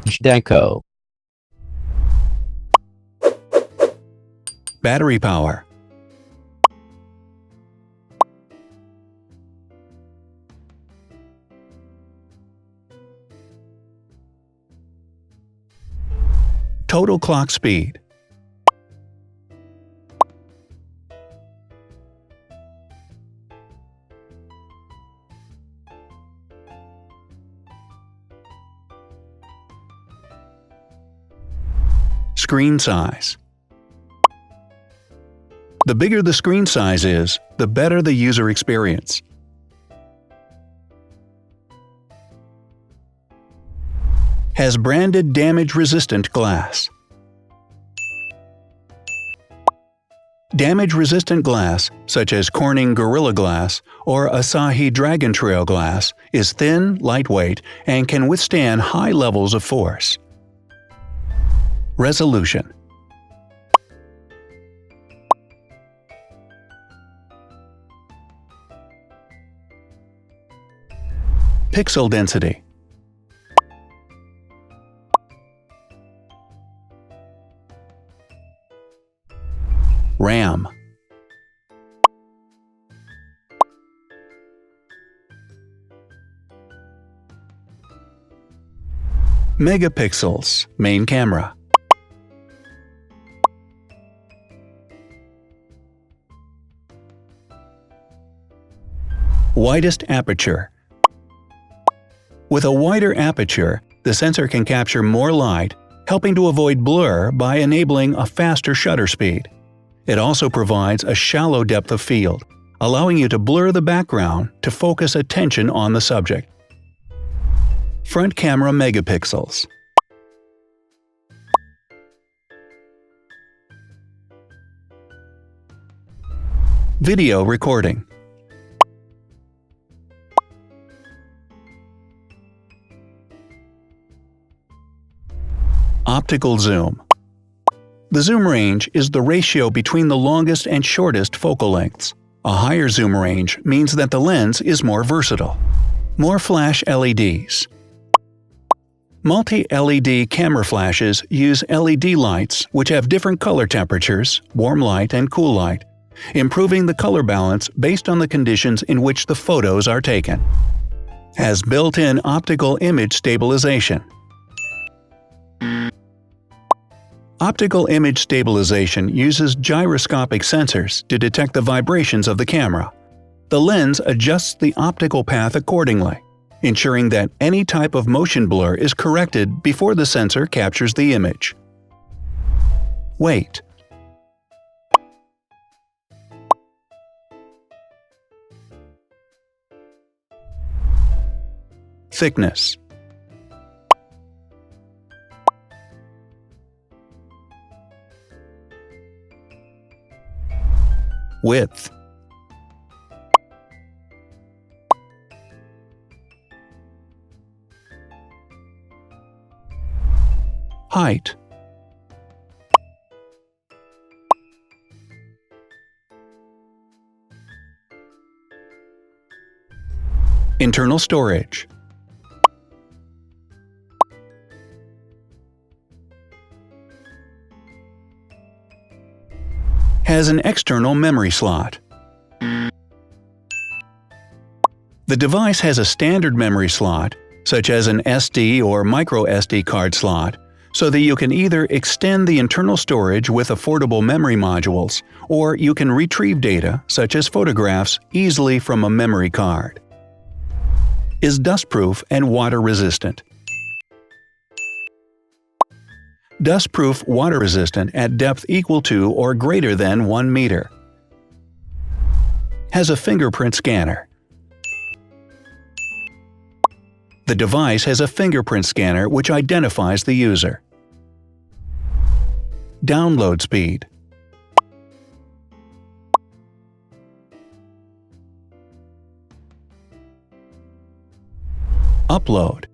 Zhdanko. Battery power. Total clock speed. Screen size. The bigger the screen size is, the better the user experience. Has branded damage-resistant glass. Damage-resistant glass, such as Corning Gorilla Glass or Asahi Dragon Trail glass, is thin, lightweight, and can withstand high levels of force. Resolution. Pixel density. RAM. Megapixels, main camera. Widest aperture. With a wider aperture, the sensor can capture more light, helping to avoid blur by enabling a faster shutter speed. It also provides a shallow depth of field, allowing you to blur the background to focus attention on the subject. Front camera megapixels. Video recording. Optical zoom. The zoom range is the ratio between the longest and shortest focal lengths. A higher zoom range means that the lens is more versatile. More flash LEDs. Multi-LED camera flashes use LED lights which have different color temperatures, warm light and cool light, improving the color balance based on the conditions in which the photos are taken. Has built-in optical image stabilization. Optical image stabilization uses gyroscopic sensors to detect the vibrations of the camera. The lens adjusts the optical path accordingly, ensuring that any type of motion blur is corrected before the sensor captures the image. Weight. Thickness. Width. Height. Internal storage. Has an external memory slot. The device has a standard memory slot, such as an SD or micro SD card slot, so that you can either extend the internal storage with affordable memory modules, or you can retrieve data, such as photographs, easily from a memory card. Is dustproof and water-resistant. Dustproof water-resistant at depth equal to or greater than 1 meter. Has a fingerprint scanner. The device has a fingerprint scanner which identifies the user. Download speed. Upload.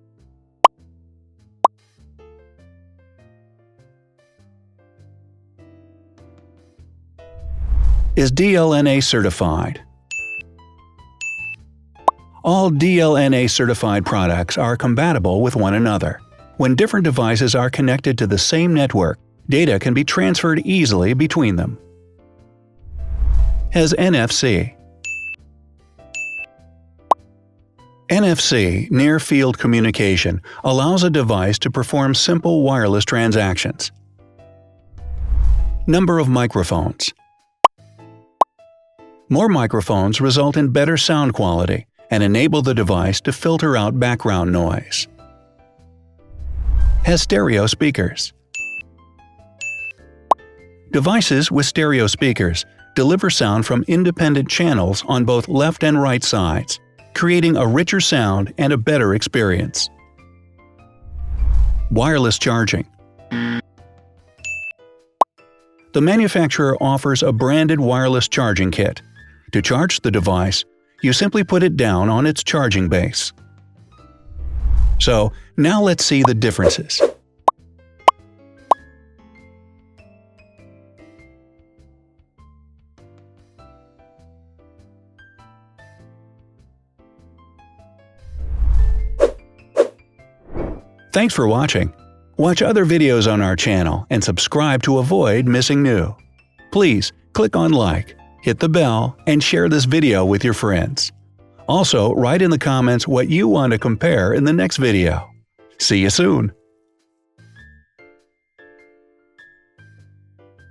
Is DLNA certified. All DLNA certified products are compatible with one another, When different devices are connected to the same network, data can be transferred easily between them. Has NFC. NFC, Near Field Communication, allows a device to perform simple wireless transactions. Number of microphones. More microphones result in better sound quality and enable the device to filter out background noise. Has stereo speakers. Devices with stereo speakers deliver sound from independent channels on both left and right sides, creating a richer sound and a better experience. Wireless charging. The manufacturer offers a branded wireless charging kit. To charge the device, you simply put it down on its charging base. So, now let's see the differences. Thanks for watching. Watch other videos on our channel and subscribe to avoid missing new. Please click on like, hit the bell, and share this video with your friends. Also, write in the comments what you want to compare in the next video. See you soon!